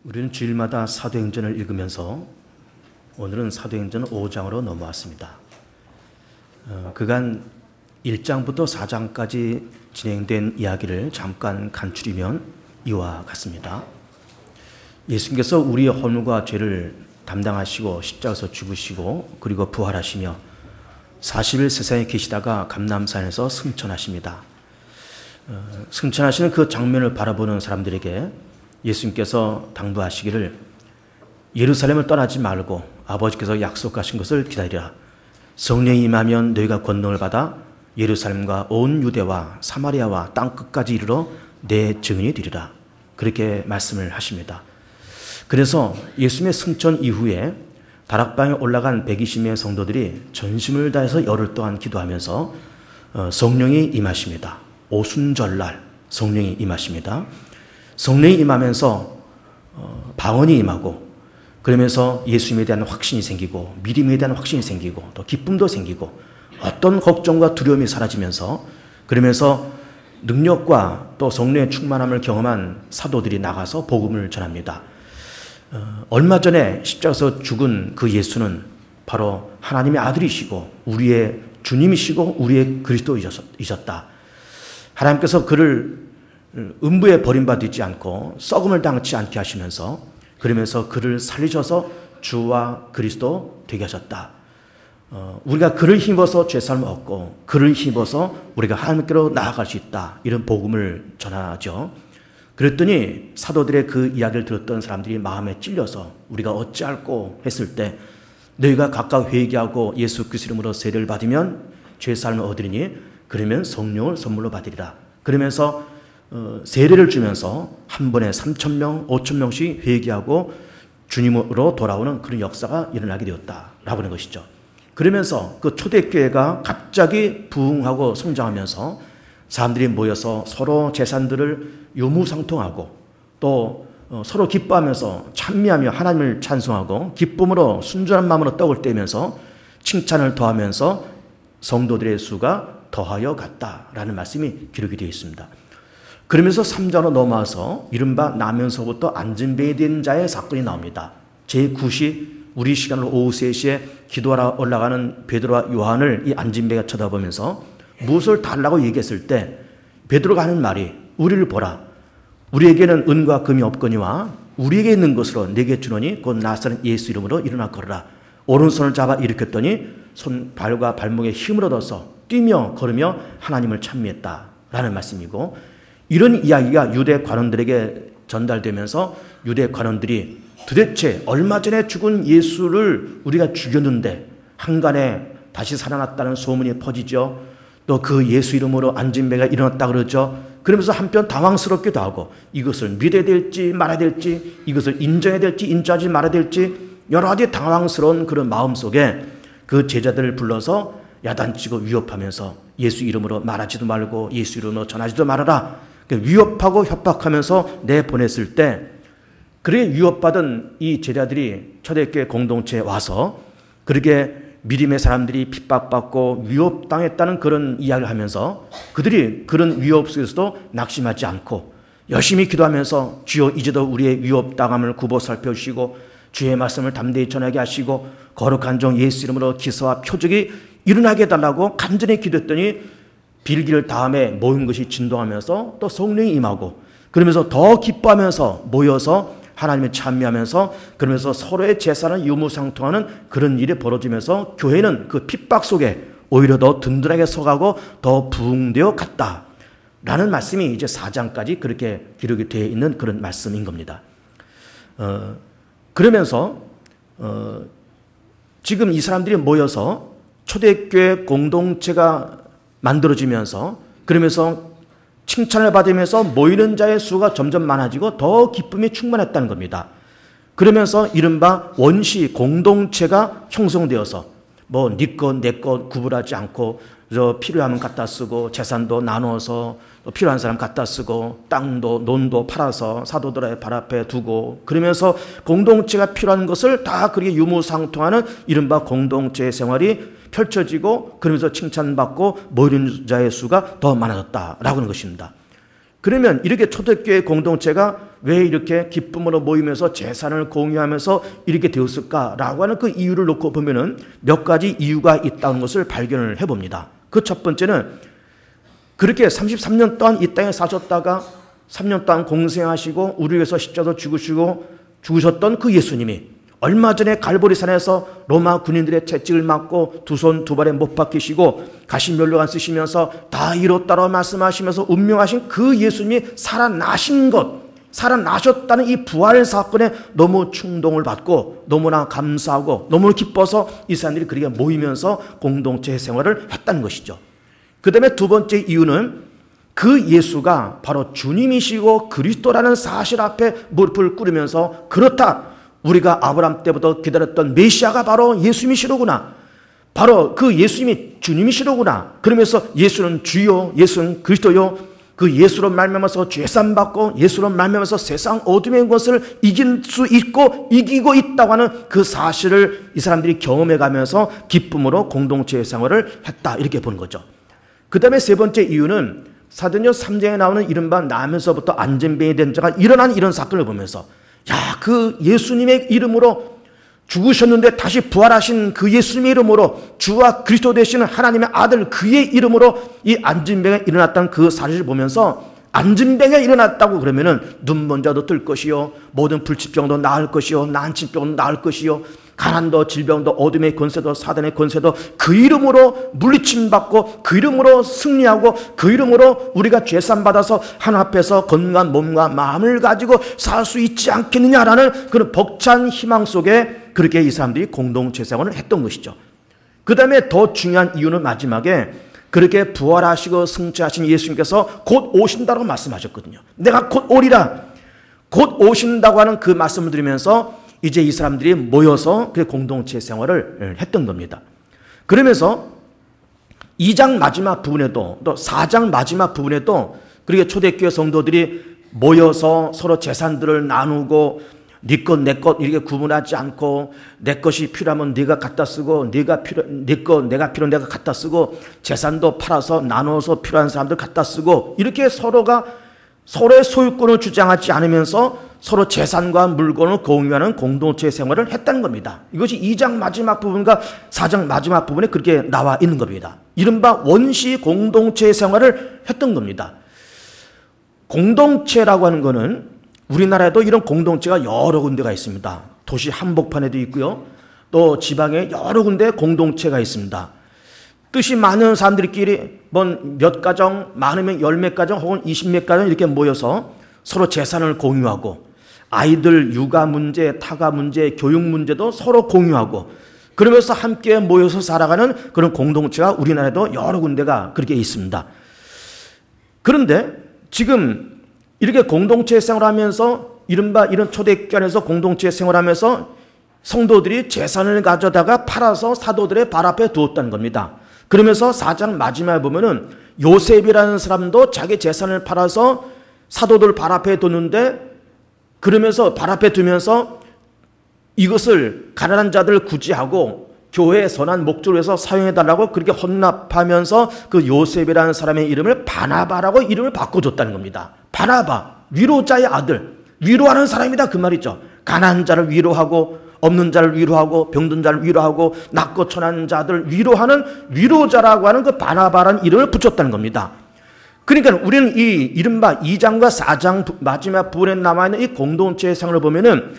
우리는 주일마다 사도행전을 읽으면서 오늘은 사도행전 5장으로 넘어왔습니다. 그간 1장부터 4장까지 진행된 이야기를 잠깐 간추리면 이와 같습니다. 예수님께서 우리의 허물과 죄를 담당하시고 십자가에서 죽으시고 그리고 부활하시며 40일 세상에 계시다가 감람산에서 승천하십니다. 승천하시는 그 장면을 바라보는 사람들에게 예수님께서 당부하시기를 예루살렘을 떠나지 말고 아버지께서 약속하신 것을 기다리라. 성령이 임하면 너희가 권능을 받아 예루살렘과 온 유대와 사마리아와 땅끝까지 이르러 내 증인이 되리라. 그렇게 말씀을 하십니다. 그래서 예수님의 승천 이후에 다락방에 올라간 120명의 성도들이 전심을 다해서 열흘 동안 기도하면서 성령이 임하십니다. 오순절날 성령이 임하십니다. 성령이 임하면서 방언이 임하고 그러면서 예수님에 대한 확신이 생기고 믿음에 대한 확신이 생기고 또 기쁨도 생기고 어떤 걱정과 두려움이 사라지면서 그러면서 능력과 또 성령의 충만함을 경험한 사도들이 나가서 복음을 전합니다. 얼마 전에 십자가에서 죽은 그 예수는 바로 하나님의 아들이시고 우리의 주님이시고 우리의 그리스도이셨다. 하나님께서 그를 음부에 버림받지 않고 썩음을 당치 않게 하시면서 그러면서 그를 살리셔서 주와 그리스도 되게 하셨다. 우리가 그를 힘입어서 죄사함을 얻고 그를 힘입어서 우리가 하나님께로 나아갈 수 있다. 이런 복음을 전하죠. 그랬더니 사도들의 그 이야기를 들었던 사람들이 마음에 찔려서 우리가 어찌할꼬 했을 때 너희가 각각 회개하고 예수 그리스도 이름으로 세례를 받으면 죄사함을 얻으리니 그러면 성령을 선물로 받으리라. 그러면서 세례를 주면서 한 번에 3,000명, 5,000명씩 회개하고 주님으로 돌아오는 그런 역사가 일어나게 되었다라고 하는 것이죠. 그러면서 그 초대교회가 갑자기 부흥하고 성장하면서 사람들이 모여서 서로 재산들을 유무상통하고 또 서로 기뻐하면서 찬미하며 하나님을 찬송하고 기쁨으로 순전한 마음으로 떡을 떼면서 칭찬을 더하면서 성도들의 수가 더하여 갔다라는 말씀이 기록이 되어 있습니다. 그러면서 3장으로 넘어와서 이른바 나면서부터 안진뱅이 된 자의 사건이 나옵니다. 제9시 우리 시간으로 오후 3시에 기도하러 올라가는 베드로와 요한을 이 안진뱅이가 쳐다보면서 무엇을 달라고 얘기했을 때 베드로가 하는 말이 우리를 보라. 우리에게는 은과 금이 없거니와 우리에게 있는 것으로 내게 주노니 곧 나사렛 예수 이름으로 일어나 걸으라. 오른손을 잡아 일으켰더니 손발과 발목에 힘을 얻어서 뛰며 걸으며 하나님을 찬미했다라는 말씀이고 이런 이야기가 유대 관원들에게 전달되면서 유대 관원들이 도대체 얼마 전에 죽은 예수를 우리가 죽였는데 한간에 다시 살아났다는 소문이 퍼지죠. 또 그 예수 이름으로 안진뱅이가 일어났다 그러죠. 그러면서 한편 당황스럽기도 하고 이것을 믿어야 될지 말아야 될지 이것을 인정해야 될지 인정하지 말아야 될지 여러 가지 당황스러운 그런 마음속에 그 제자들을 불러서 야단치고 위협하면서 예수 이름으로 말하지도 말고 예수 이름으로 전하지도 말아라. 위협하고 협박하면서 내보냈을 때 그렇게 위협받은 이 제자들이 초대교회 공동체에 와서 그렇게 믿음의 사람들이 핍박받고 위협당했다는 그런 이야기를 하면서 그들이 그런 위협 속에서도 낙심하지 않고 열심히 기도하면서 주여 이제도 우리의 위협당함을 굽어 살펴주시고 주의 말씀을 담대히 전하게 하시고 거룩한 종 예수 이름으로 기사와 표적이 일어나게 해달라고 간절히 기도했더니 빌기를 다음에 모인 것이 진동하면서 또 성령이 임하고 그러면서 더 기뻐하면서 모여서 하나님을 찬미하면서 그러면서 서로의 재산을 유무상통하는 그런 일이 벌어지면서 교회는 그 핍박 속에 오히려 더 든든하게 서가고 더 부흥되어 갔다라는 말씀이 이제 4장까지 그렇게 기록이 되어 있는 그런 말씀인 겁니다. 그러면서 지금 이 사람들이 모여서 초대교회 공동체가 만들어지면서 그러면서 칭찬을 받으면서 모이는 자의 수가 점점 많아지고 더 기쁨이 충만했다는 겁니다. 그러면서 이른바 원시 공동체가 형성되어서 뭐 네 것 내 것 구분하지 않고 저 필요하면 갖다 쓰고 재산도 나눠서 필요한 사람 갖다 쓰고 땅도 논도 팔아서 사도들의 발 앞에 두고 그러면서 공동체가 필요한 것을 다 그렇게 유무상통하는 이른바 공동체 생활이 펼쳐지고 그러면서 칭찬받고 모이는 자의 수가 더 많아졌다라고 하는 것입니다. 그러면 이렇게 초대교회 공동체가 왜 이렇게 기쁨으로 모이면서 재산을 공유하면서 이렇게 되었을까라고 하는 그 이유를 놓고 보면은 몇 가지 이유가 있다는 것을 발견을 해봅니다. 그 첫 번째는 그렇게 33년 동안 이 땅에 사셨다가 3년 동안 공생하시고 우리 위해서 십자가로 죽으셨던 그 예수님이 얼마 전에 갈보리산에서 로마 군인들의 채찍을 맞고 두 손 두 발에 못 박히시고 가시면류관 쓰시면서 다 이뤘다라고 말씀하시면서 운명하신 그 예수님이 살아나신 것, 살아나셨다는 이 부활 사건에 너무 충동을 받고 너무나 감사하고 너무 기뻐서 이 사람들이 그렇게 모이면서 공동체 생활을 했다는 것이죠. 그 다음에 두 번째 이유는 그 예수가 바로 주님이시고 그리스도라는 사실 앞에 무릎을 꿇으면서 그렇다, 우리가 아브라함 때부터 기다렸던 메시아가 바로 예수님이시로구나, 바로 그 예수님이 주님이시로구나, 그러면서 예수는 주요, 예수는 그리스도요, 그 예수로 말미암아서 죄산 받고 예수로 말미암아서 세상 어둠의 것을 이길 수 있고 이기고 있다고 하는 그 사실을 이 사람들이 경험해 가면서 기쁨으로 공동체 생활을 했다, 이렇게 보는 거죠. 그 다음에 세 번째 이유는 사도행전 3장에 나오는 이른바 나면서부터 안전병이 된 자가 일어난 이런 사건을 보면서, 야, 그 예수님의 이름으로 죽으셨는데 다시 부활하신 그 예수님의 이름으로 주와 그리스도 되시는 하나님의 아들 그의 이름으로 이 안진병이 일어났다는 그 사실을 보면서, 안진병이 일어났다고 그러면은 눈먼 자도 뜰 것이요, 모든 불치병도 나을 것이요, 난치병도 나을 것이요, 가난도 질병도 어둠의 권세도 사단의 권세도 그 이름으로 물리침 받고 그 이름으로 승리하고 그 이름으로 우리가 죄산 받아서 하나님 앞에서 건강한 몸과 마음을 가지고 살 수 있지 않겠느냐라는 그런 벅찬 희망 속에 그렇게 이 사람들이 공동체 생활을 했던 것이죠. 그 다음에 더 중요한 이유는 마지막에 그렇게 부활하시고 승천하신 예수님께서 곧 오신다고 말씀하셨거든요. 내가 곧 오리라, 곧 오신다고 하는 그 말씀을 드리면서 이제 이 사람들이 모여서 그 공동체 생활을 했던 겁니다. 그러면서 2장 마지막 부분에도 또 4장 마지막 부분에도 그렇게 초대교회 성도들이 모여서 서로 재산들을 나누고 네 것 내 것 이렇게 구분하지 않고 내 것이 필요하면 네가 갖다 쓰고 내가 필요하면 내가 갖다 쓰고 재산도 팔아서 나눠서 필요한 사람들 갖다 쓰고 이렇게 서로가 서로의 소유권을 주장하지 않으면서 서로 재산과 물건을 공유하는 공동체 생활을 했다는 겁니다. 이것이 2장 마지막 부분과 4장 마지막 부분에 그렇게 나와 있는 겁니다. 이른바 원시 공동체 생활을 했던 겁니다. 공동체라고 하는 것은 우리나라에도 이런 공동체가 여러 군데가 있습니다. 도시 한복판에도 있고요, 또 지방에 여러 군데 공동체가 있습니다. 뜻이 많은 사람들끼리 몇 가정, 많으면 10몇 가정 혹은 20몇 가정 이렇게 모여서 서로 재산을 공유하고 아이들 육아 문제, 타가 문제, 교육 문제도 서로 공유하고 그러면서 함께 모여서 살아가는 그런 공동체가 우리나라에도 여러 군데가 그렇게 있습니다. 그런데 지금 이렇게 공동체 생활하면서 이른바 이런 초대교회 안에서 공동체 생활하면서 성도들이 재산을 가져다가 팔아서 사도들의 발 앞에 두었다는 겁니다. 그러면서 4장 마지막에 보면은 요셉이라는 사람도 자기 재산을 팔아서 사도들 발 앞에 뒀는데, 그러면서 발 앞에 두면서 이것을 가난한 자들을 구제하고 교회의 선한 목적으로 해서 사용해달라고 그렇게 헌납하면서 그 요셉이라는 사람의 이름을 바나바라고 이름을 바꿔줬다는 겁니다. 바나바, 위로자의 아들, 위로하는 사람이다 그 말이죠. 가난한 자를 위로하고 없는 자를 위로하고 병든 자를 위로하고 낮고 천한 자들 위로하는 위로자라고 하는 그 바나바라는 이름을 붙였다는 겁니다. 그러니까 우리는 이 이른바 2장과 4장 마지막 부분에 남아있는 이 공동체의 생활을 보면은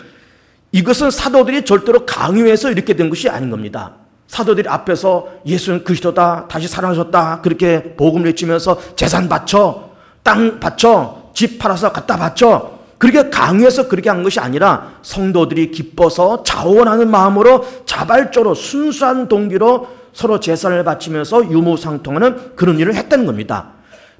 이것은 사도들이 절대로 강요해서 이렇게 된 것이 아닌 겁니다. 사도들이 앞에서 예수는 그리스도다, 다시 살아나셨다, 그렇게 복음을 외치면서 재산 바쳐, 땅 바쳐, 집 팔아서 갖다 바쳐, 그렇게 강요해서 그렇게 한 것이 아니라 성도들이 기뻐서 자원하는 마음으로 자발적으로 순수한 동기로 서로 재산을 바치면서 유무상통하는 그런 일을 했다는 겁니다.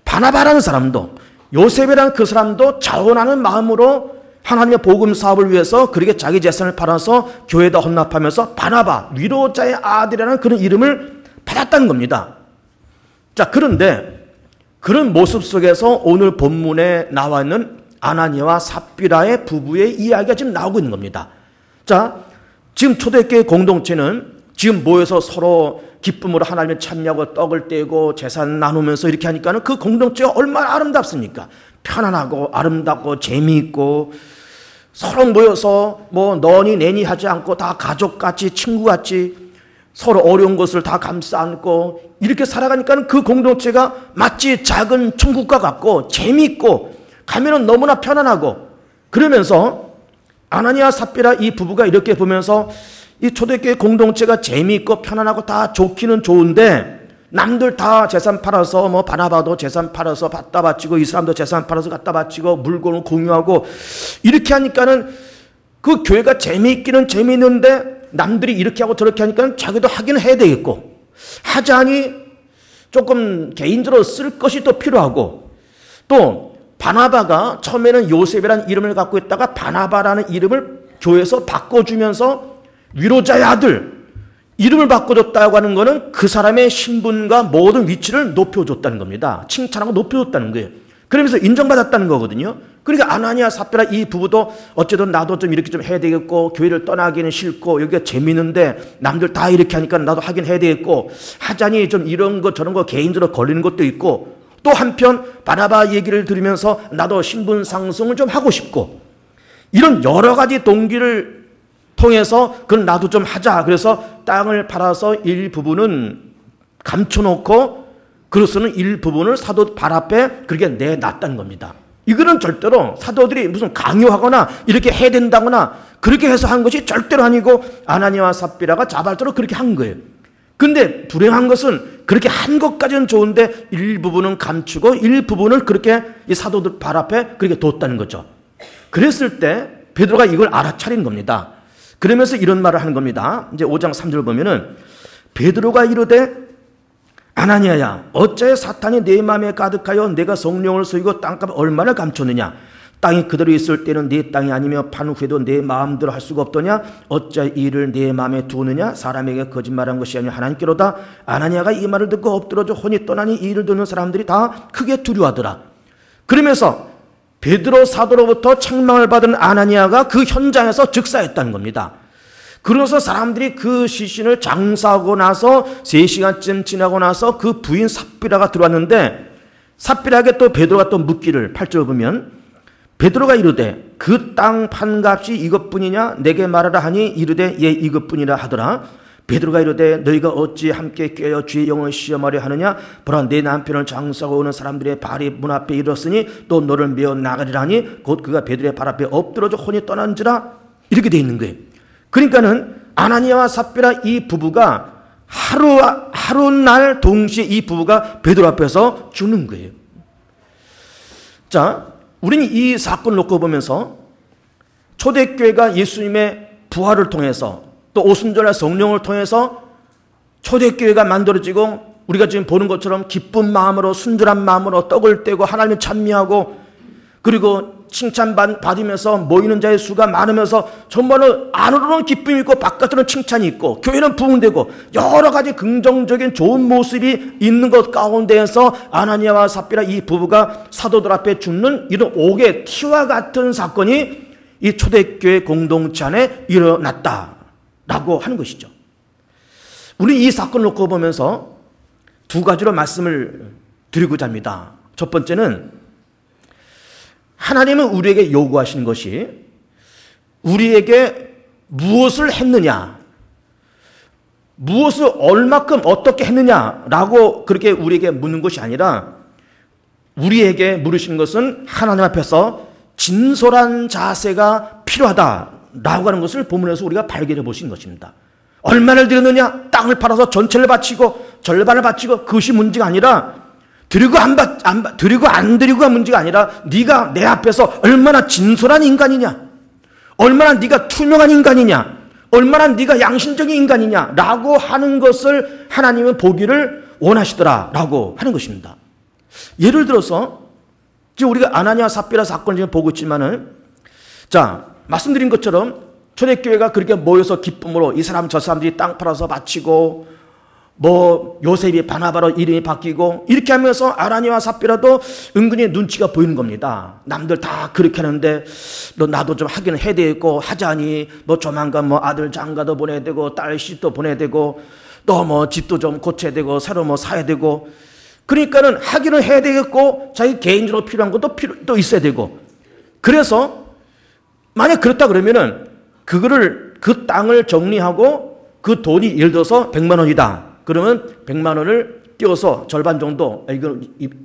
바나바라는 사람도, 요셉이라는 그 사람도 자원하는 마음으로 하나님의 복음 사업을 위해서 그렇게 자기 재산을 팔아서 교회에다 헌납하면서 바나바, 위로자의 아들이라는 그런 이름을 받았다는 겁니다. 자, 그런데 그런 모습 속에서 오늘 본문에 나와 있는 아나니아와 삽비라의 부부의 이야기가 지금 나오고 있는 겁니다. 자, 지금 초대교회 공동체는 지금 모여서 서로 기쁨으로 하나님을 찬미하고 떡을 떼고 재산 나누면서 이렇게 하니까는 그 공동체가 얼마나 아름답습니까? 편안하고 아름답고 재미있고 서로 모여서 뭐 너니 내니 하지 않고 다 가족같이 친구같이 서로 어려운 것을 다 감싸 안고 이렇게 살아가니까 그 공동체가 마치 작은 천국과 같고 재미있고 가면은 너무나 편안하고 그러면서 아나니아 삽비라 이 부부가 이렇게 보면서 이 초대교회 공동체가 재미있고 편안하고 다 좋기는 좋은데 남들 다 재산 팔아서 뭐 바나바도 재산 팔아서 갖다 바치고 이 사람도 재산 팔아서 갖다 바치고 물건을 공유하고 이렇게 하니까는 그 교회가 재미있기는 재미있는데 남들이 이렇게 하고 저렇게 하니까 자기도 하기는 해야 되겠고 하자니 조금 개인적으로 쓸 것이 또 필요하고 또 바나바가 처음에는 요셉이라는 이름을 갖고 있다가 바나바라는 이름을 교회에서 바꿔주면서 위로자의 아들 이름을 바꿔줬다고 하는 것은 그 사람의 신분과 모든 위치를 높여줬다는 겁니다. 칭찬하고 높여줬다는 거예요. 그러면서 인정받았다는 거거든요. 그러니까 아나니아 삽비라 이 부부도 어쨌든 나도 좀 이렇게 좀 해야 되겠고 교회를 떠나기는 싫고 여기가 재밌는데 남들 다 이렇게 하니까 나도 하긴 해야 되겠고 하자니 좀 이런 거 저런 거 개인적으로 걸리는 것도 있고 또 한편 바나바 얘기를 들으면서 나도 신분 상승을 좀 하고 싶고 이런 여러 가지 동기를 통해서 그건 나도 좀 하자. 그래서 땅을 팔아서 일부분은 감춰놓고 그로서는 일부분을 사도 발 앞에 그렇게 내놨다는 겁니다. 이거는 절대로 사도들이 무슨 강요하거나 이렇게 해야 된다거나 그렇게 해서 한 것이 절대로 아니고 아나니아와 삽비라가 자발적으로 그렇게 한 거예요. 근데 불행한 것은 그렇게 한 것까지는 좋은데 일부분은 감추고 일부분을 그렇게 이 사도들 발 앞에 그렇게 뒀다는 거죠. 그랬을 때 베드로가 이걸 알아차린 겁니다. 그러면서 이런 말을 하는 겁니다. 이제 5장 3절 보면은 베드로가 이르되 아나니아야 어째 사탄이 내 마음에 가득하여 내가 성령을 속이고 땅값 얼마나 감췄느냐 땅이 그대로 있을 때는 네 땅이 아니며 판 후에도 내 마음대로 할 수가 없더냐 어째 이 일을 내 마음에 두느냐 사람에게 거짓말한 것이 아니라 하나님께로다. 아나니아가 이 말을 듣고 엎드러져 혼이 떠나니 이 일을 듣는 사람들이 다 크게 두려워하더라. 그러면서 베드로 사도로부터 책망을 받은 아나니아가 그 현장에서 즉사했다는 겁니다. 그래서 사람들이 그 시신을 장사하고 나서 3시간쯤 지나고 나서 그 부인 삽비라가 들어왔는데 삽비라에게 또 베드로가 또 묻기를 8절 보면 베드로가 이르되 그 땅 판값이 이것뿐이냐 내게 말하라 하니 이르되 예 이것뿐이라 하더라. 베드로가 이르되 너희가 어찌 함께 꿰어 주의 영을 시험하려 하느냐 보라 내 남편을 장사하고 오는 사람들의 발이 문 앞에 이르렀으니 또 너를 메어 나가리라 하니 곧 그가 베드로의 발 앞에 엎드러져 혼이 떠난지라 이렇게 돼 있는 거예요. 그러니까는 아나니아와 삽비라 이 부부가 하루날 동시에 이 부부가 베드로 앞에서 죽는 거예요. 자, 우리는 이 사건을 놓고 보면서 초대교회가 예수님의 부활을 통해서 또 오순절날 성령을 통해서 초대교회가 만들어지고 우리가 지금 보는 것처럼 기쁜 마음으로 순전한 마음으로 떡을 떼고 하나님을 찬미하고 그리고 칭찬받으면서 모이는 자의 수가 많으면서 정말로 안으로는 기쁨이 있고 바깥으로는 칭찬이 있고 교회는 부흥되고 여러 가지 긍정적인 좋은 모습이 있는 것 가운데에서 아나니아와 삽비라 이 부부가 사도들 앞에 죽는 이런 옥의 티와 같은 사건이 이 초대교회 공동체 안에 일어났다라고 하는 것이죠. 우리 이 사건을 놓고 보면서 두 가지로 말씀을 드리고자 합니다. 첫 번째는 하나님은 우리에게 요구하시는 것이 우리에게 무엇을 했느냐, 무엇을 얼마큼 어떻게 했느냐라고 그렇게 우리에게 묻는 것이 아니라 우리에게 물으시는 것은 하나님 앞에서 진솔한 자세가 필요하다라고 하는 것을 본문에서 우리가 발견해 보신 것입니다. 얼마를 드렸느냐, 땅을 팔아서 전체를 바치고 절반을 바치고 그것이 문제가 아니라 드리고 안 드리고가 문제가 아니라 네가 내 앞에서 얼마나 진솔한 인간이냐, 얼마나 네가 투명한 인간이냐, 얼마나 네가 양심적인 인간이냐라고 하는 것을 하나님은 보기를 원하시더라라고 하는 것입니다. 예를 들어서 지금 우리가 아나니아 삽비라 사건을 지금 보고 있지만은 자 말씀드린 것처럼 초대교회가 그렇게 모여서 기쁨으로 이 사람 저 사람들이 땅 팔아서 바치고 뭐 요셉이 바나바로 이름이 바뀌고 이렇게 하면서 아나니아와 삽비라도 은근히 눈치가 보이는 겁니다. 남들 다 그렇게 하는데 나도 좀 하기는 해야 되고 하자니 뭐 조만간 뭐 아들 장가도 보내야 되고 딸 시집도 보내야 되고 또 뭐 집도 좀 고쳐야 되고 새로 뭐 사야 되고 그러니까는 하기는 해야 되겠고 자기 개인적으로 필요한 것도 또 있어야 되고, 그래서 만약 그렇다 그러면은 그거를 그 땅을 정리하고 그 돈이 예를 들어서 100만 원이다. 그러면 100만 원을 띄워서 절반 정도, 이거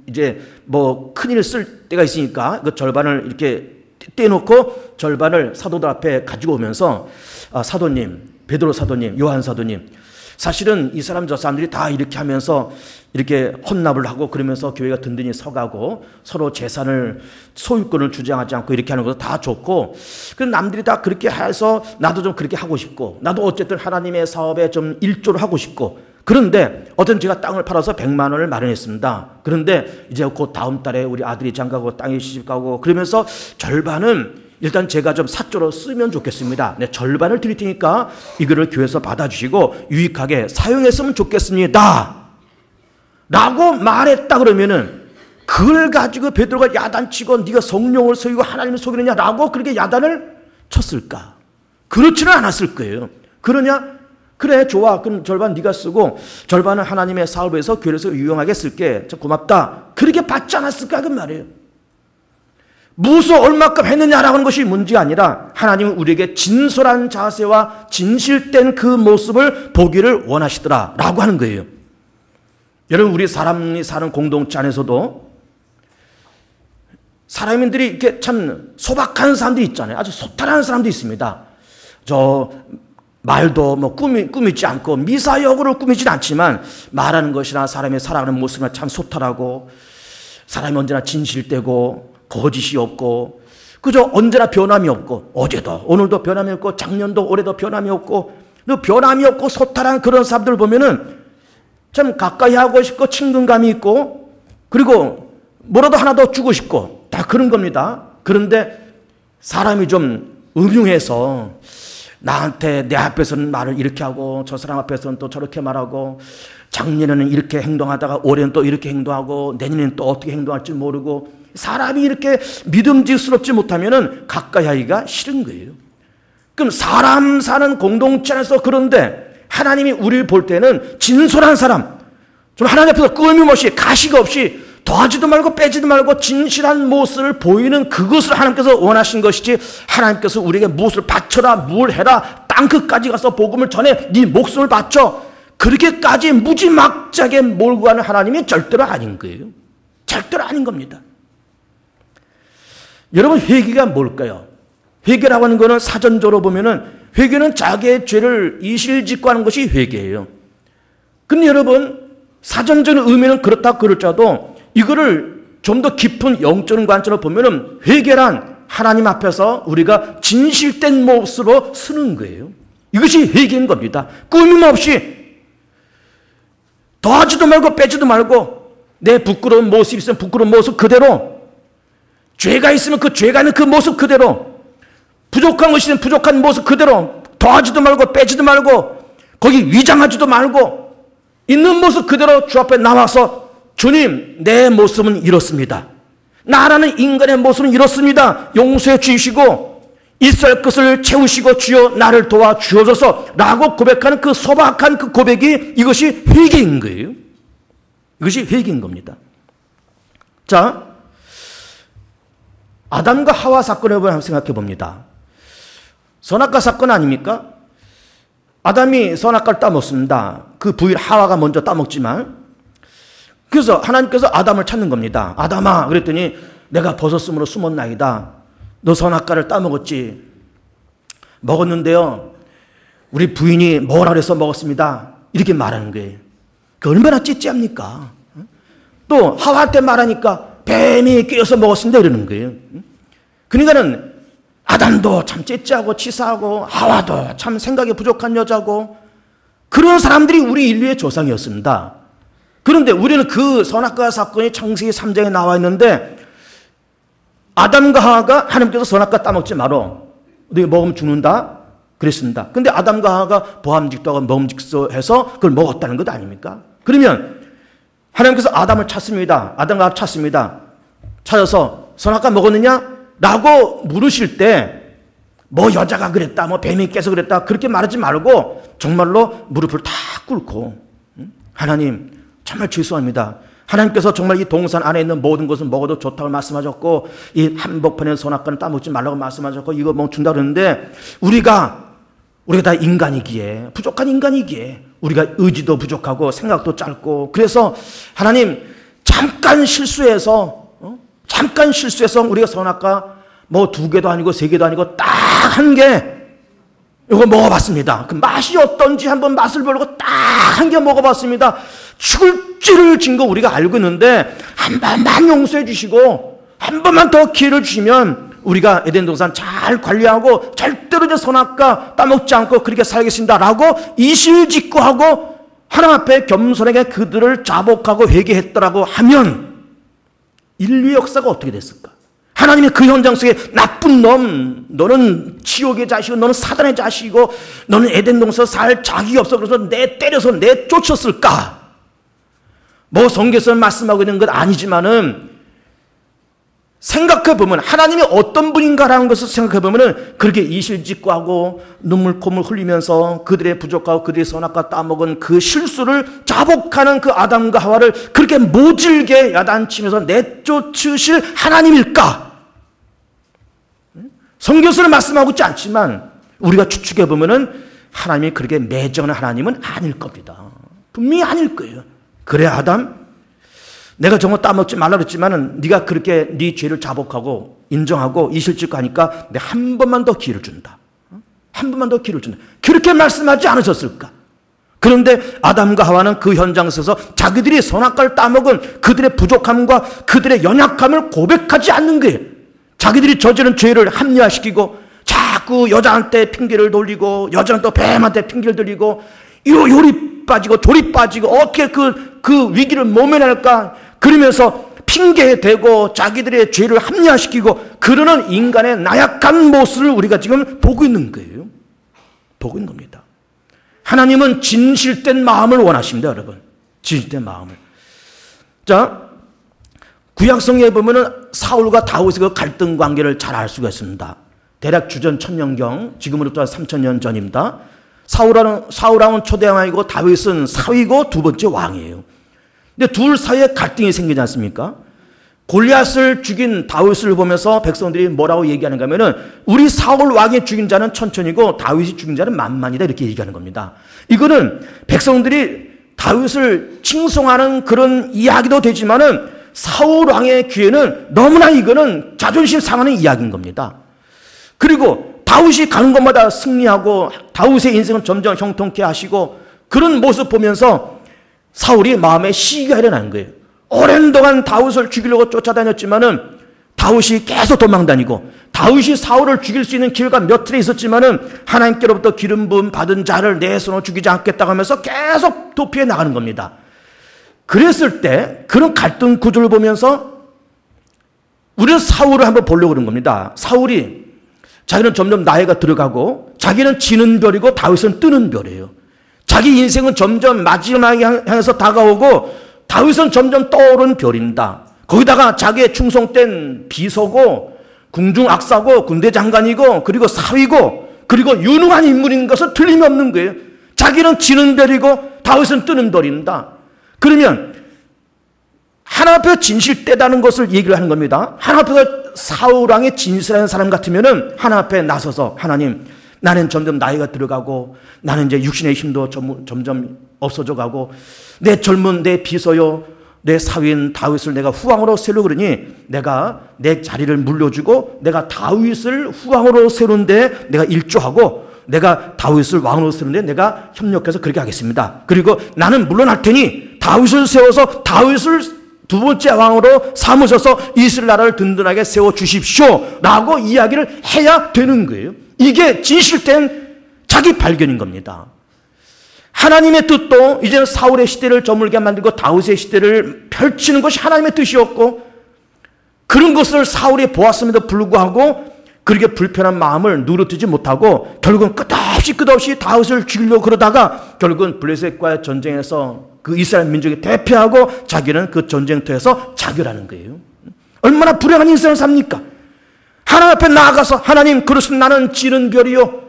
이제 뭐 큰일 쓸 때가 있으니까 그 절반을 이렇게 떼놓고 절반을 사도들 앞에 가지고 오면서, 사도님, 베드로 사도님, 요한 사도님, 사실은 이 사람 저 사람들이 다 이렇게 하면서 이렇게 헌납을 하고 그러면서 교회가 든든히 서가고 서로 재산을, 소유권을 주장하지 않고 이렇게 하는 것도 다 좋고, 그 남들이 다 그렇게 해서 나도 좀 그렇게 하고 싶고, 나도 어쨌든 하나님의 사업에 좀 일조를 하고 싶고, 그런데 어떤 제가 땅을 팔아서 100만 원을 마련했습니다. 그런데 이제 곧 다음 달에 우리 아들이 장가고 땅에 시집가고 그러면서 절반은 일단 제가 좀 사조로 쓰면 좋겠습니다. 네, 절반을 드릴 테니까 이거를 교회에서 받아주시고 유익하게 사용했으면 좋겠습니다. 라고 말했다 그러면은 그걸 가지고 베드로가 야단치고 네가 성령을 속이고 하나님을 속이느냐라고 그렇게 야단을 쳤을까? 그렇지는 않았을 거예요. 그러냐? 그래, 좋아. 그럼 절반 네가 쓰고 절반은 하나님의 사업을 해서 교회에서 유용하게 쓸게. 고맙다. 그렇게 받지 않았을까? 그 말이에요. 무엇을 얼마큼 했느냐라고 하는 것이 문제가 아니라 하나님은 우리에게 진솔한 자세와 진실된 그 모습을 보기를 원하시더라라고 하는 거예요. 여러분, 우리 사람이 사는 공동체 안에서도 사람들이 이렇게 참 소박한 사람들이 있잖아요. 아주 소탈한 사람도 있습니다. 저 말도 뭐 꾸미지 않고 미사여구를 꾸미진 않지만 말하는 것이나 사람의 살아가는 모습은 참 소탈하고, 사람이 언제나 진실되고 거짓이 없고, 그저 언제나 변함이 없고, 어제도 오늘도 변함이 없고 작년도 올해도 변함이 없고, 변함이 없고 소탈한 그런 사람들 보면은 참 가까이 하고 싶고 친근감이 있고, 그리고 뭐라도 하나 더 주고 싶고 다 그런 겁니다. 그런데 사람이 좀 음흉해서 나한테 내 앞에서는 말을 이렇게 하고 저 사람 앞에서는 또 저렇게 말하고, 작년에는 이렇게 행동하다가 올해는 또 이렇게 행동하고 내년에는 또 어떻게 행동할지 모르고, 사람이 이렇게 믿음직스럽지 못하면은 가까이 하기가 싫은 거예요. 그럼 사람 사는 공동체 안에서, 그런데 하나님이 우리를 볼 때는 진솔한 사람, 좀 하나님 앞에서 끊임없이 가식 없이 더하지도 말고 빼지도 말고 진실한 모습을 보이는 그것을 하나님께서 원하신 것이지, 하나님께서 우리에게 무엇을 바쳐라, 뭘 해라, 땅끝까지 가서 복음을 전해, 네 목숨을 바쳐, 그렇게까지 무지막지하게 몰고 가는 하나님이 절대로 아닌 거예요. 절대로 아닌 겁니다. 여러분, 회개가 뭘까요? 회개라고 하는 것은 사전적으로 보면은 회개는 자기의 죄를 이실직고하는 것이 회개예요. 근데 여러분, 사전적인 의미는 그렇다 그럴지라도 이거를 좀 더 깊은 영적인 관점으로 보면은 회개란 하나님 앞에서 우리가 진실된 모습으로 서는 거예요. 이것이 회개인 겁니다. 끊임없이 더하지도 말고 빼지도 말고, 내 부끄러운 모습이 있으면 부끄러운 모습 그대로, 죄가 있으면 그 죄가 있는 그 모습 그대로, 부족한 것이 있으면 부족한 모습 그대로, 더하지도 말고 빼지도 말고 거기 위장하지도 말고 있는 모습 그대로 주 앞에 나와서, 주님, 내 모습은 이렇습니다. 나라는 인간의 모습은 이렇습니다. 용서해 주시고 있을 것을 채우시고 주여 나를 도와 주옵소서 라고 고백하는 그 소박한 그 고백이, 이것이 회개인 거예요. 이것이 회개인 겁니다. 자, 아담과 하와 사건을 한번 생각해 봅니다. 선악과 사건 아닙니까? 아담이 선악과를 따먹습니다. 그 부인 하와가 먼저 따먹지만, 그래서 하나님께서 아담을 찾는 겁니다. 아담아, 그랬더니 내가 벗었으므로 숨었나이다. 너 선악과를 따먹었지. 먹었는데요, 우리 부인이 뭐라 그래서 먹었습니다. 이렇게 말하는 거예요. 그 얼마나 찌찌합니까? 또 하와한테 말하니까 뱀이 끼어서 먹었습니다 이러는 거예요. 그러니까는 아담도 참 찌찌하고 치사하고, 하와도 참 생각이 부족한 여자고, 그런 사람들이 우리 인류의 조상이었습니다. 그런데 우리는 그 선악과 사건이 창세기 3장에 나와 있는데, 아담과 하와가 하나님께서 선악과 따먹지 마라, 너 먹으면 죽는다 그랬습니다. 근데 아담과 하와가 보암직도 하고 먹음직소해서 그걸 먹었다는 것 아닙니까? 그러면 하나님께서 아담을 찾습니다. 아담과 하와 찾습니다. 찾아서 선악과 먹었느냐? 라고 물으실 때, 뭐 여자가 그랬다, 뭐 뱀이 깨서 그랬다, 그렇게 말하지 말고 정말로 무릎을 다 꿇고, 하나님 정말 죄송합니다. 하나님께서 정말 이 동산 안에 있는 모든 것을 먹어도 좋다고 말씀하셨고, 이 한복판에 선악과는 따먹지 말라고 말씀하셨고, 이거 뭐 준다 그러는데, 우리가 다 인간이기에, 부족한 인간이기에, 우리가 의지도 부족하고 생각도 짧고, 그래서 하나님 잠깐 실수해서 우리가 선악과 뭐 2개도 아니고 3개도 아니고 딱 1개 이거 먹어봤습니다. 그 맛이 어떤지 한번 맛을 보려고 딱 1개 먹어봤습니다. 죽을 찌를 진 거 우리가 알고 있는데 한 번만 용서해 주시고 한 번만 더 기회를 주시면 우리가 에덴 동산 잘 관리하고 절대로 이제 선악과 따먹지 않고 그렇게 살겠습니다라고 이실직고하고 하나님 앞에 겸손하게 그들을 자복하고 회개했더라고 하면 인류 역사가 어떻게 됐을까? 하나님이 그 현장 속에 나쁜 놈, 너는 지옥의 자식이고 너는 사단의 자식이고 너는 에덴 동산 살 자격이 없어 그래서 때려서 내쫓았을까? 뭐 성경에서 말씀하고 있는 건 아니지만은 생각해보면 하나님이 어떤 분인가라는 것을 생각해보면 그렇게 이실직고하고 눈물 콧물 흘리면서 그들의 부족하고 그들의 선악과 따먹은 그 실수를 자복하는 그 아담과 하와를 그렇게 모질게 야단치면서 내쫓으실 하나님일까? 성경에서는 말씀하고 있지 않지만 우리가 추측해보면 하나님이 그렇게 매정한 하나님은 아닐 겁니다. 분명히 아닐 거예요. 그래 아담, 내가 정말 따먹지 말라 그랬지만은 네가 그렇게 네 죄를 자복하고 인정하고 이실직고 하니까 내가 한 번만 더 기회를 준다. 한 번만 더 기회를 준다. 그렇게 말씀하지 않으셨을까? 그런데 아담과 하와는 그 현장에 서서 자기들이 선악과를 따먹은 그들의 부족함과 그들의 연약함을 고백하지 않는 거예요. 자기들이 저지른 죄를 합리화시키고 자꾸 여자한테 핑계를 돌리고 여자는 또 뱀한테 핑계를 돌리고 요리 빠지고 조리 빠지고 어떻게 그 위기를 모면할까 그러면서 핑계대고 자기들의 죄를 합리화시키고 그러는 인간의 나약한 모습을 우리가 지금 보고 있는 거예요. 보고 있는 겁니다. 하나님은 진실된 마음을 원하십니다, 여러분. 진실된 마음을. 자, 구약성경에 보면은 사울과 다윗의 그 갈등 관계를 잘 알 수가 있습니다. 대략 주전 1000년경, 지금으로부터 3000년 전입니다. 사울왕은 초대왕이고 다윗은 사위고 2번째 왕이에요. 근데 둘 사이에 갈등이 생기지 않습니까? 골리앗을 죽인 다윗을 보면서 백성들이 뭐라고 얘기하는가 하면은 우리 사울 왕이 죽인 자는 천천히고 다윗이 죽인 자는 만만이다 이렇게 얘기하는 겁니다. 이거는 백성들이 다윗을 칭송하는 그런 이야기도 되지만은 사울 왕의 귀에는 너무나 이거는 자존심 상하는 이야기인 겁니다. 그리고 다윗이 가는 곳마다 승리하고 다윗의 인생은 점점 형통케 하시고 그런 모습 보면서 사울이 마음에 시기가 일어나는 거예요. 오랜 동안 다윗을 죽이려고 쫓아다녔지만은 다윗이 계속 도망다니고 다윗이 사울을 죽일 수 있는 기회가 몇 차례 있었지만은 하나님께로부터 기름 부음 받은 자를 내 손으로 죽이지 않겠다고 하면서 계속 도피해 나가는 겁니다. 그랬을 때 그런 갈등 구조를 보면서 우리는 사울을 한번 보려고 그런 겁니다. 사울이 자기는 점점 나이가 들어가고 자기는 지는 별이고 다윗은 뜨는 별이에요. 자기 인생은 점점 마지막에 향해서 다가오고 다윗은 점점 떠오른 별입니다. 거기다가 자기의 충성된 비서고 궁중악사고 군대장관이고 그리고 사위고 그리고 유능한 인물인 것은 틀림이 없는 거예요. 자기는 지는 별이고 다윗은 뜨는 별입니다. 그러면 하나님 앞에 진실되다는 것을 얘기를 하는 겁니다. 하나님 앞에서 사울왕의 진실한 사람 같으면은 하나님 앞에 나서서 하나님 나는 점점 나이가 들어가고 나는 이제 육신의 힘도 점점 없어져 가고 내 젊은 내 비서요 내 사위인 다윗을 내가 후왕으로 세우려 그러니 내가 내 자리를 물려주고 내가 다윗을 후왕으로 세우는데 내가 일조하고 내가 다윗을 왕으로 세우는데 내가 협력해서 그렇게 하겠습니다. 그리고 나는 물러날 테니 다윗을 세워서 다윗을 2번째 왕으로 삼으셔서 이스라엘 나라를 든든하게 세워주십시오 라고 이야기를 해야 되는 거예요. 이게 진실된 자기 발견인 겁니다. 하나님의 뜻도 이제는 사울의 시대를 저물게 만들고 다윗의 시대를 펼치는 것이 하나님의 뜻이었고 그런 것을 사울이 보았음에도 불구하고 그렇게 불편한 마음을 누르뜨지 못하고 결국은 끝없이 다윗을 죽이려고 그러다가 결국은 블레셋과의 전쟁에서 그 이스라엘 민족이 대패하고 자기는 그 전쟁터에서 자결하는 거예요. 얼마나 불행한 인생을 삽니까? 하나님 앞에 나아가서 하나님 그렇습니다. 나는 지는 별이요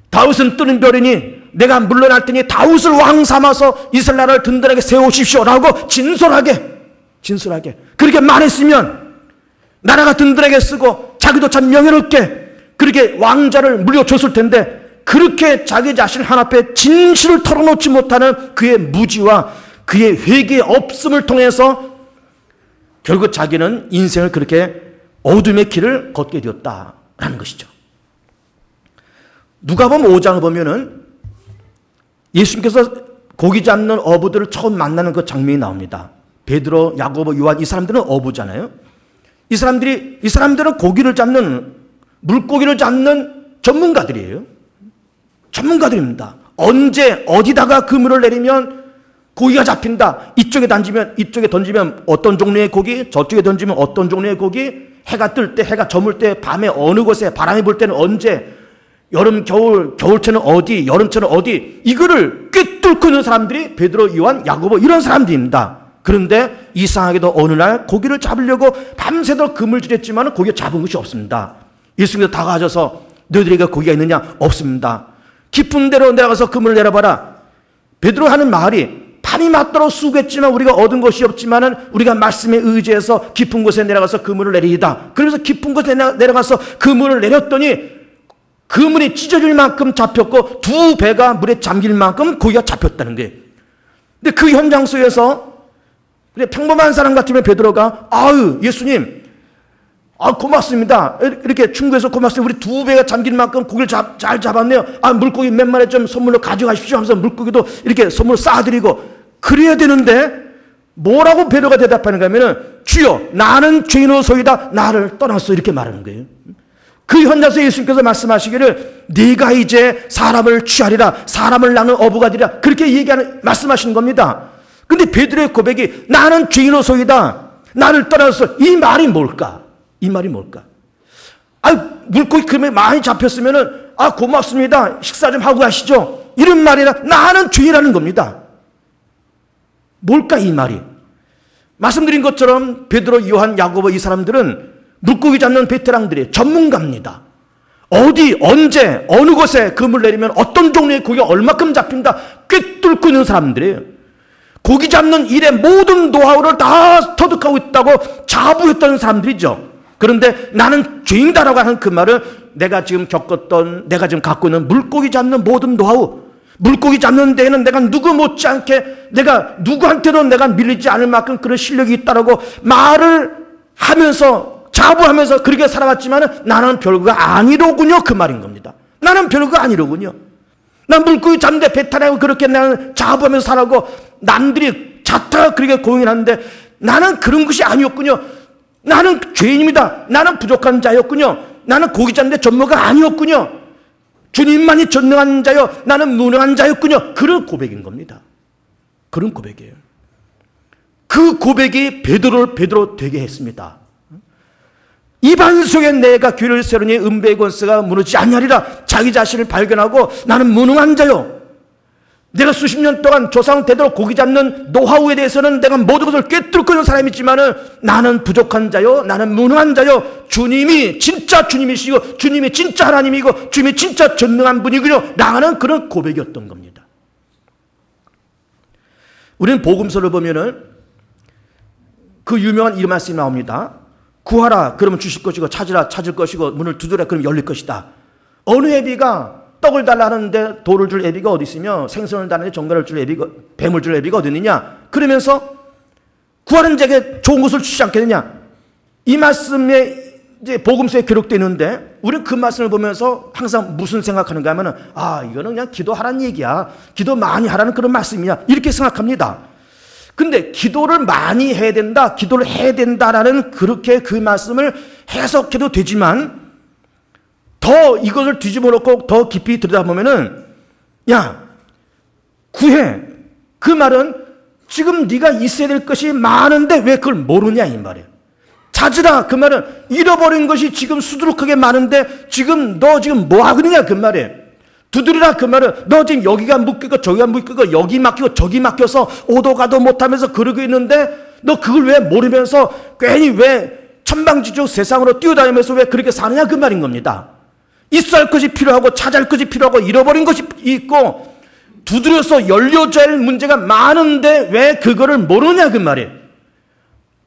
다윗은 뜨는 별이니 내가 물러날 테니 다윗을 왕 삼아서 이스라엘 나라를 든든하게 세우십시오 라고 진솔하게 진솔하게. 그렇게 말했으면 나라가 든든하게 쓰고 자기도 참 명예롭게 그렇게 왕자를 물려줬을 텐데 그렇게 자기 자신 하나님께 진실을 털어놓지 못하는 그의 무지와 그의 회개의 없음을 통해서 결국 자기는 인생을 그렇게 어둠의 길을 걷게 되었다라는 것이죠. 누가복음 5장을 보면은 예수님께서 고기 잡는 어부들을 처음 만나는 그 장면이 나옵니다. 베드로, 야고보, 요한 이 사람들은 어부잖아요. 이 사람들은 고기를 잡는 물고기를 잡는 전문가들이에요. 전문가들입니다. 언제 어디다가 그물을 내리면 고기가 잡힌다. 이쪽에 던지면 어떤 종류의 고기, 저쪽에 던지면 어떤 종류의 고기, 해가 뜰 때, 해가 저물 때, 밤에 어느 곳에, 바람이 불 때는 언제, 여름, 겨울철은 어디, 여름철은 어디, 이거를 꿰뚫고 있는 사람들이 베드로, 요한, 야고보 이런 사람들입니다. 그런데 이상하게도 어느 날 고기를 잡으려고 밤새도록 그물질했지만 고기를 잡은 것이 없습니다. 예수님께서 다가가셔서 너희들에게 고기가 있느냐? 없습니다. 깊은 데로 내려가서 그물을 내려봐라. 베드로 하는 말이 밤이 맞도록 수고했지만 우리가 얻은 것이 없지만은 우리가 말씀에 의지해서 깊은 곳에 내려가서 그물을 내리이다. 그래서 깊은 곳에 내려가서 그물을 내렸더니 그물이 찢어질 만큼 잡혔고 두 배가 물에 잠길 만큼 고기가 잡혔다는 거예요. 근데 그 현장 속에서 평범한 사람 같으면 베드로가 아유 예수님 고맙습니다. 이렇게 충고해서 고맙습니다. 우리 두 배가 잠길 만큼 고기를 잘 잡았네요. 물고기 몇 마리 좀 선물로 가져가십시오 하면서 물고기도 이렇게 선물로 쌓아드리고 그래야 되는데 뭐라고 베드로가 대답하는가 하면은 주여 나는 죄인으로소이다 나를 떠났어 이렇게 말하는 거예요. 그 현장에서 예수님께서 말씀하시기를 네가 이제 사람을 취하리라 사람을 낳는 어부가 되리라 그렇게 말씀하시는 겁니다. 근데 베드로의 고백이 나는 죄인으로소이다 나를 떠났어 이 말이 뭘까? 이 말이 뭘까? 물고기 그러면 많이 잡혔으면은 고맙습니다. 식사 좀 하고 가시죠. 이런 말이라 나는 죄인이라는 겁니다. 뭘까 이 말이? 말씀드린 것처럼 베드로, 요한, 야고보 이 사람들은 물고기 잡는 베테랑들이 전문가입니다. 어디, 언제, 어느 곳에 그물 내리면 어떤 종류의 고기가 얼마큼 잡힌다 꿰뚫고 있는 사람들이에요. 고기 잡는 일의 모든 노하우를 다 터득하고 있다고 자부했던 사람들이죠. 그런데 나는 죄인다라고 하는 그 말을 내가 지금 내가 지금 갖고 있는 물고기 잡는 모든 노하우, 물고기 잡는 데에는 내가 누구 못지않게 내가 누구한테도 내가 밀리지 않을 만큼 그런 실력이 있다라고 말을 하면서 자부하면서 그렇게 살아갔지만 나는 별거가 아니로군요. 그 말인 겁니다. 나는 별거가 아니로군요. 난 물고기 잡는데 배탈하고 그렇게 나는 자부하면서 살아고 남들이 자타가 그렇게 공연하는데 나는 그런 것이 아니었군요. 나는 죄인입니다. 나는 부족한 자였군요. 나는 고기 잡는데 전무가 아니었군요. 주님만이 전능한 자요. 나는 무능한 자였군요. 그런 고백인 겁니다. 그런 고백이에요. 그 고백이 베드로 되게 했습니다. 입안 속에 내가 귀를 세우니 은배의 권세가 무너지지 아니하리라. 자기 자신을 발견하고 나는 무능한 자요. 내가 수십 년 동안 조상 대대로 고기 잡는 노하우에 대해서는 내가 모든 것을 꿰뚫고 있는 사람이지만은 나는 부족한 자요. 나는 무능한 자요. 주님이 진짜 주님이시고 주님이 진짜 하나님이고 주님이 진짜 전능한 분이군요. 라는 그런 고백이었던 겁니다. 우리는 복음서를 보면은 그 유명한 이 말씀이 나옵니다. 구하라 그러면 주실 것이고 찾으라 찾을 것이고 문을 두드려 그러면 열릴 것이다. 어느 애비가 떡을 달라 하는데 돌을 줄 애비가 어디 있으며 생선을 달라는데 정갈을 줄 애비가 뱀을 줄 애비가 어디 있느냐. 그러면서 구하는 자에게 좋은 것을 주시지 않겠느냐. 이 말씀에 이제 복음서에 기록되어 있는데 우리는 그 말씀을 보면서 항상 무슨 생각하는가 하면은 이거는 그냥 기도하라는 얘기야. 기도 많이 하라는 그런 말씀이야. 이렇게 생각합니다. 근데 기도를 많이 해야 된다, 기도를 해야 된다라는 그렇게 그 말씀을 해석해도 되지만 더 이것을 뒤집어 놓고 더 깊이 들여다보면은 구해. 그 말은 지금 네가 있어야 될 것이 많은데 왜 그걸 모르냐 이 말이에요. 찾으라 그 말은 잃어버린 것이 지금 수두룩하게 많은데 지금 너 지금 뭐 하고 있느냐 그 말이에요. 두드리라 그 말은 너 지금 여기가 묶이고 저기가 묶이고 여기 막히고 저기 막혀서 오도 가도 못하면서 그러고 있는데 너 그걸 왜 모르면서 괜히 왜 천방지축 세상으로 뛰어다니면서 왜 그렇게 사느냐 그 말인 겁니다. 있어야 할 것이 필요하고 찾아야 할 것이 필요하고 잃어버린 것이 있고 두드려서 열려줘야 할 문제가 많은데 왜 그거를 모르냐 그 말이에요.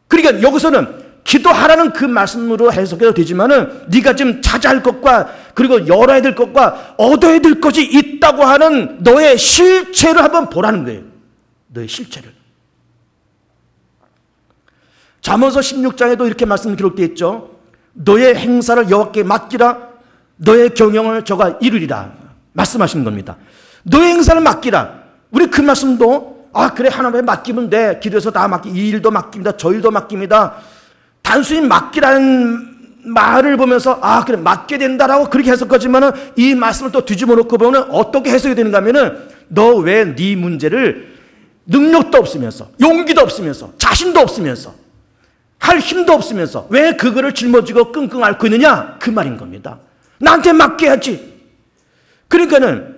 그러니까 여기서는 기도하라는 그 말씀으로 해석해도 되지만은 네가 지금 찾아야 할 것과 그리고 열어야 될 것과 얻어야 될 것이 있다고 하는 너의 실체를 한번 보라는 거예요. 너의 실체를. 잠언서 16장에도 이렇게 말씀 기록되어 있죠. 너의 행사를 여호와께 맡기라. 너의 경영을 저가 이루리라. 말씀하시는 겁니다. 너의 행사를 맡기라. 우리 그 말씀도 그래 하나님에 맡기면 돼. 기도해서 다 이 일도 맡깁니다. 저 일도 맡깁니다. 단순히 맡기라는 말을 보면서 그래 맡게 된다라고 그렇게 해석하지만은 이 말씀을 또 뒤집어 놓고 보면 어떻게 해석이 되는가 하면은 너 왜 네 문제를 능력도 없으면서 용기도 없으면서 자신도 없으면서 할 힘도 없으면서 왜 그거를 짊어지고 끙끙 앓고 있느냐 그 말인 겁니다. 나한테 맡겨야지. 그러니까는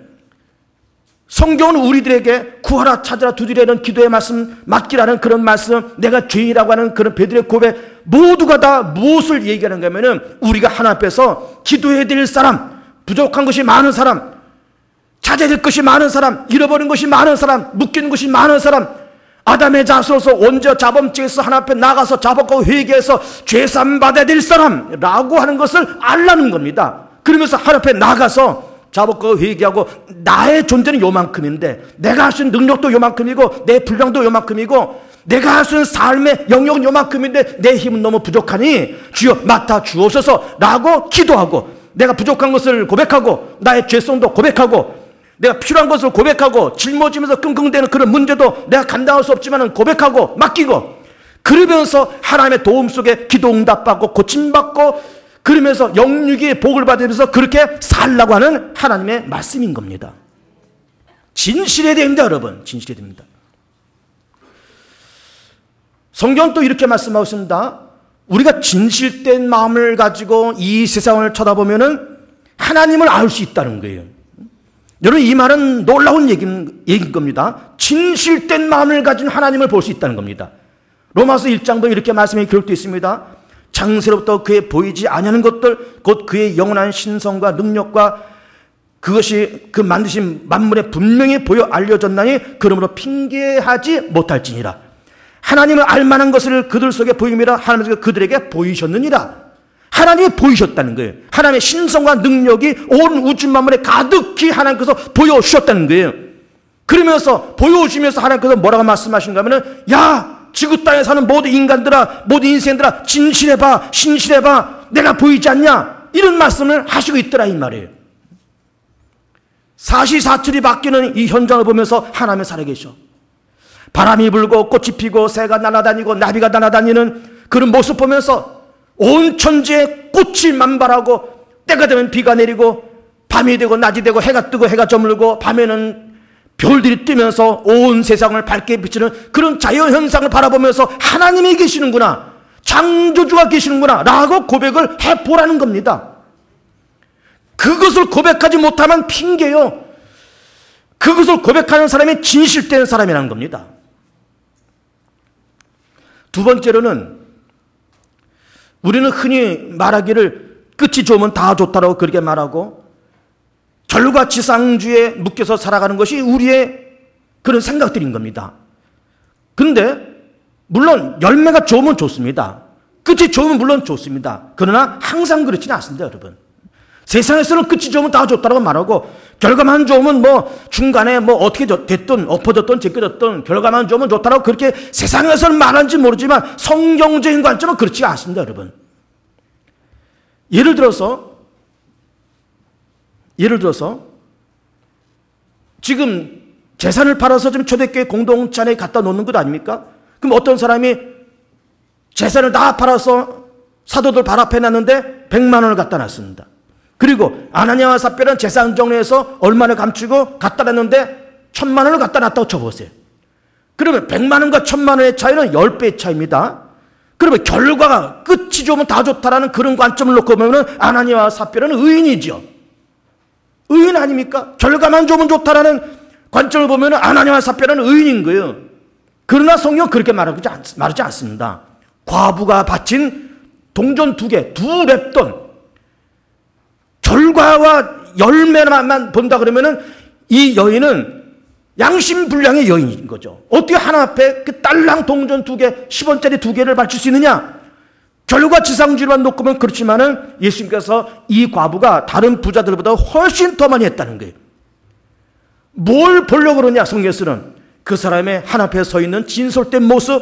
성경은 우리들에게 구하라 찾으라 두드리라는 기도의 말씀, 맡기라는 그런 말씀, 내가 죄인이라고 하는 그런 베드로의 고백 모두가 다 무엇을 얘기하는가 하면은 우리가 하나님 앞에서 기도해야 될 사람, 부족한 것이 많은 사람, 찾아야 될 것이 많은 사람, 잃어버린 것이 많은 사람, 묶이는 것이 많은 사람, 아담의 자손으로서 원죄 자범죄에서 하나님 앞에 나가서 자복하고 회개해서 죄산 받아야 될 사람라고 하는 것을 알라는 겁니다. 그러면서 하나님 앞에 나가서 자복하고 회개하고 나의 존재는 요만큼인데 내가 할 수 있는 능력도 요만큼이고 내 분량도 요만큼이고 내가 할 수 있는 삶의 영역은 요만큼인데 내 힘은 너무 부족하니 주여 맡아 주옵소서 라고 기도하고 내가 부족한 것을 고백하고 나의 죄성도 고백하고 내가 필요한 것을 고백하고 짊어지면서 끙끙대는 그런 문제도 내가 감당할 수 없지만 고백하고 맡기고 그러면서 하나님의 도움 속에 기도 응답받고 고침받고 그러면서 영육의 복을 받으면서 그렇게 살라고 하는 하나님의 말씀인 겁니다. 진실해야 됩니다, 여러분. 진실해야 됩니다. 성경은 또 이렇게 말씀하고 있습니다. 우리가 진실된 마음을 가지고 이 세상을 쳐다보면은 하나님을 알 수 있다는 거예요. 여러분, 이 말은 놀라운 얘기인 겁니다. 진실된 마음을 가진 하나님을 볼 수 있다는 겁니다. 로마서 1장도 이렇게 말씀이 기록되어 있습니다. 창세로부터 그의 보이지 아니하는 것들 곧 그의 영원한 신성과 능력과 그것이 그 만드신 만물에 분명히 보여 알려졌나니 그러므로 핑계하지 못할지니라. 하나님을 알만한 것을 그들 속에 보임이라 하나님께서 그들에게 보이셨느니라. 하나님이 보이셨다는 거예요. 하나님의 신성과 능력이 온 우주 만물에 가득히 하나님께서 보여주셨다는 거예요. 그러면서 보여주면서 하나님께서 뭐라고 말씀하신가 하면은 야 지구 땅에 사는 모든 인간들아 모든 인생들아 진실해봐 신실해봐 내가 보이지 않냐 이런 말씀을 하시고 있더라 이 말이에요. 사시사철이 바뀌는 이 현장을 보면서 하나님이 살아계셔. 바람이 불고 꽃이 피고 새가 날아다니고 나비가 날아다니는 그런 모습 보면서 온 천지에 꽃이 만발하고 때가 되면 비가 내리고 밤이 되고 낮이 되고 해가 뜨고 해가 저물고 밤에는 별들이 뜨면서 온 세상을 밝게 비치는 그런 자연현상을 바라보면서 하나님이 계시는구나 창조주가 계시는구나 라고 고백을 해보라는 겁니다. 그것을 고백하지 못하면 핑계요. 그것을 고백하는 사람이 진실된 사람이라는 겁니다. 두 번째로는 우리는 흔히 말하기를 끝이 좋으면 다 좋다라고 그렇게 말하고 결과지상주의에 묶여서 살아가는 것이 우리의 그런 생각들인 겁니다. 그런데 물론 열매가 좋으면 좋습니다. 끝이 좋으면 물론 좋습니다. 그러나 항상 그렇지는 않습니다, 여러분. 세상에서는 끝이 좋으면 다 좋다라고 말하고 결과만 좋으면 뭐 중간에 뭐 어떻게 됐든 엎어졌든 제껴졌든 결과만 좋으면 좋다라고 그렇게 세상에서는 말하는지 모르지만 성경적인 관점은 그렇지 않습니다, 여러분. 예를 들어서 지금 재산을 팔아서 좀 초대교회 공동체에 갖다 놓는 것 아닙니까? 그럼 어떤 사람이 재산을 다 팔아서 사도들 발 앞에 놨는데 100만 원을 갖다 놨습니다. 그리고 아나니아와 삽비라는 재산 정리해서 얼마를 감추고 갖다 놨는데 1000만 원을 갖다 놨다고 쳐보세요. 그러면 100만 원과 1000만 원의 차이는 10배의 차이입니다. 그러면 결과가 끝이 좋으면 다 좋다라는 그런 관점을 놓고 보면 아나니아와 삽비라는 의인이죠. 의인 아닙니까? 결과만 좋으면 좋다라는 관점을 보면 아나니아와 삽비라는 의인인 거예요. 그러나 성경은 그렇게 말하지 않습니다. 과부가 바친 동전 2개, 2렙돈 결과와 열매만 본다 그러면은 이 여인은 양심불량의 여인인 거죠. 어떻게 하나 앞에 그 딸랑 동전 2개, 10원짜리 2개를 바칠 수 있느냐? 결과지상주의만 놓고 보면 그렇지만은 예수님께서 이 과부가 다른 부자들보다 훨씬 더 많이 했다는 거예요. 뭘 보려고 그러냐? 성경에서는 그 사람의 하나 앞에 서 있는 진솔된 모습,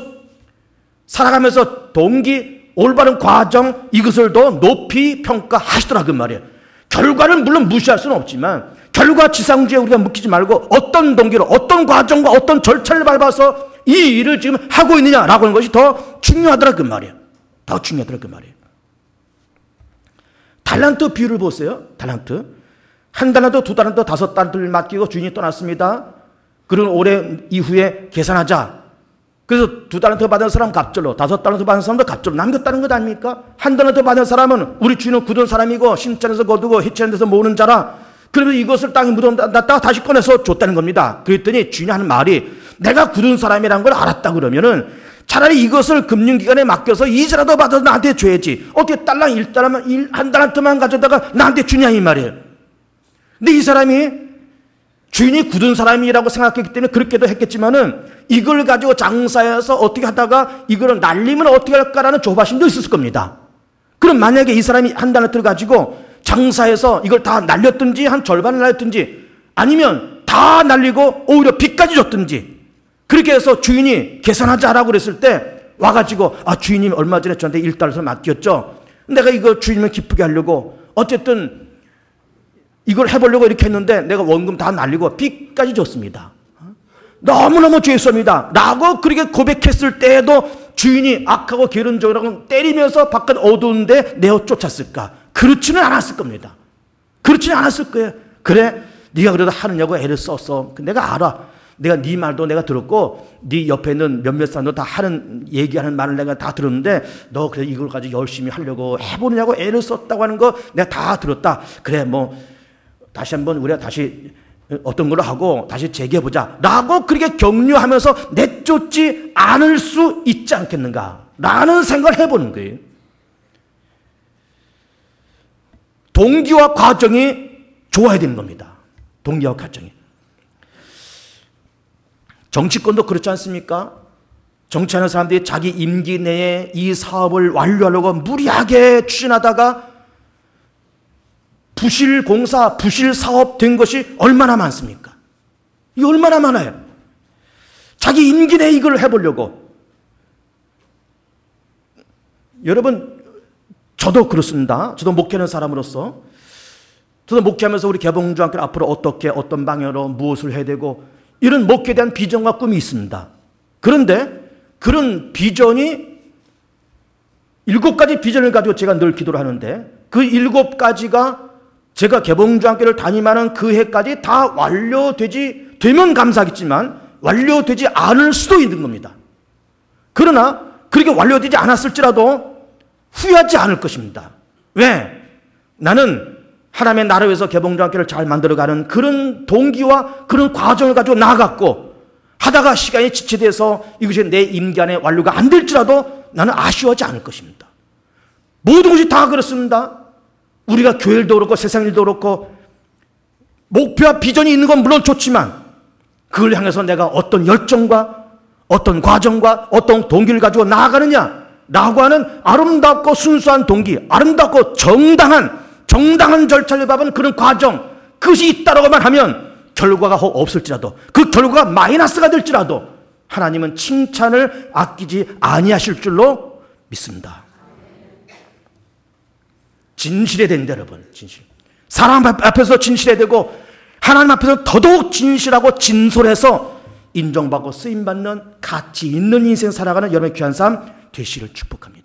살아가면서 동기, 올바른 과정, 이것을 더 높이 평가하시더라 그 말이에요. 결과를 물론 무시할 수는 없지만 결과지상주의에 우리가 묶이지 말고 어떤 동기로, 어떤 과정과 어떤 절차를 밟아서 이 일을 지금 하고 있느냐라고 하는 것이 더 중요하더라 그 말이에요. 더 중요하더라 그 말이에요. 달란트 비유를 보세요. 달란트. 1달란트, 2달란트, 5달란트를 맡기고 주인이 떠났습니다. 그리고 올해 이후에 계산하자. 그래서 2달란트 받은 사람 갑절로, 5달란트 받은 사람도 갑절로 남겼다는 것 아닙니까? 1달란트 받은 사람은 우리 주인은 굳은 사람이고 심장에서 거두고 해치는 데서 모으는 자라. 그러면서 이것을 땅에 묻어놨다가 다시 꺼내서 줬다는 겁니다. 그랬더니 주인이 하는 말이 내가 굳은 사람이라는 걸 알았다 그러면은 차라리 이것을 금융기관에 맡겨서 이자라도 받아서 나한테 줘야지. 어떻게 딸랑 1달란트만 가져다가 나한테 주냐 이 말이에요. 근데 이 사람이 주인이 굳은 사람이라고 생각했기 때문에 그렇게도 했겠지만은 이걸 가지고 장사해서 어떻게 하다가 이걸 날리면 어떻게 할까라는 조바심도 있었을 겁니다. 그럼 만약에 이 사람이 1달란트를 가지고 장사해서 이걸 다 날렸든지 한 절반을 날렸든지 아니면 다 날리고 오히려 빚까지 줬든지 그렇게 해서 주인이 계산하자라고 그랬을 때 와가지고 주인님 얼마 전에 저한테 1달러를 맡겼죠. 내가 이거 주인을 기쁘게 하려고 어쨌든 이걸 해보려고 이렇게 했는데 내가 원금 다 날리고 빚까지 줬습니다. 너무너무 죄송합니다 라고 그렇게 고백했을 때에도 주인이 악하고 게으른종이라고 때리면서 바깥 어두운데 내어 쫓았을까? 그렇지는 않았을 겁니다. 그렇지는 않았을 거예요. 그래 네가 그래도 하느냐고 애를 썼어. 내가 알아. 내가 네 말도 내가 들었고 네 옆에 있는 몇몇 사람도 다 하는 얘기하는 말을 내가 다 들었는데 너 그래 이걸 가지고 열심히 하려고 해보느냐고 애를 썼다고 하는 거 내가 다 들었다. 그래 뭐 다시 한번 우리가 다시 어떤 걸로 하고 다시 재개해보자 라고 그렇게 격려하면서 내쫓지 않을 수 있지 않겠는가 라는 생각을 해보는 거예요. 동기와 과정이 좋아야 되는 겁니다. 동기와 과정이. 정치권도 그렇지 않습니까? 정치하는 사람들이 자기 임기 내에 이 사업을 완료하려고 무리하게 추진하다가 부실 공사, 부실 사업 된 것이 얼마나 많습니까? 이 얼마나 많아요. 자기 임기 내에 이걸 해보려고. 여러분 저도 그렇습니다. 저도 목회하는 사람으로서 저도 목회하면서 우리 개봉주한테 앞으로 어떻게 어떤 방향으로 무엇을 해야 되고 이런 목회에 대한 비전과 꿈이 있습니다. 그런데 그런 비전이 7가지 비전을 가지고 제가 늘 기도를 하는데 그 7가지가 제가 개봉주한교를 담임하는 그 해까지 다 되면 감사하겠지만 완료되지 않을 수도 있는 겁니다. 그러나 그렇게 완료되지 않았을지라도 후회하지 않을 것입니다. 왜? 나는 하나님의 나라를 위해서 개봉주한교를 잘 만들어가는 그런 동기와 그런 과정을 가지고 나아갔고 하다가 시간이 지체돼서 이것이 내 임기 안에 완료가 안 될지라도 나는 아쉬워하지 않을 것입니다. 모든 것이 다 그렇습니다. 우리가 교회 일도 그렇고 세상 일도 그렇고 목표와 비전이 있는 건 물론 좋지만 그걸 향해서 내가 어떤 열정과 어떤 과정과 어떤 동기를 가지고 나아가느냐 라고 하는 아름답고 순수한 동기, 아름답고 정당한 절차를 밟은 그런 과정, 그것이 있다라고만 하면 결과가 없을지라도 그 결과가 마이너스가 될지라도 하나님은 칭찬을 아끼지 아니하실 줄로 믿습니다. 진실해야 된다 여러분. 진실. 사람 앞에서 진실해야 되고 하나님 앞에서 더더욱 진실하고 진솔해서 인정받고 쓰임받는 가치 있는 인생 살아가는 여러분의 귀한 삶 되시기를 축복합니다.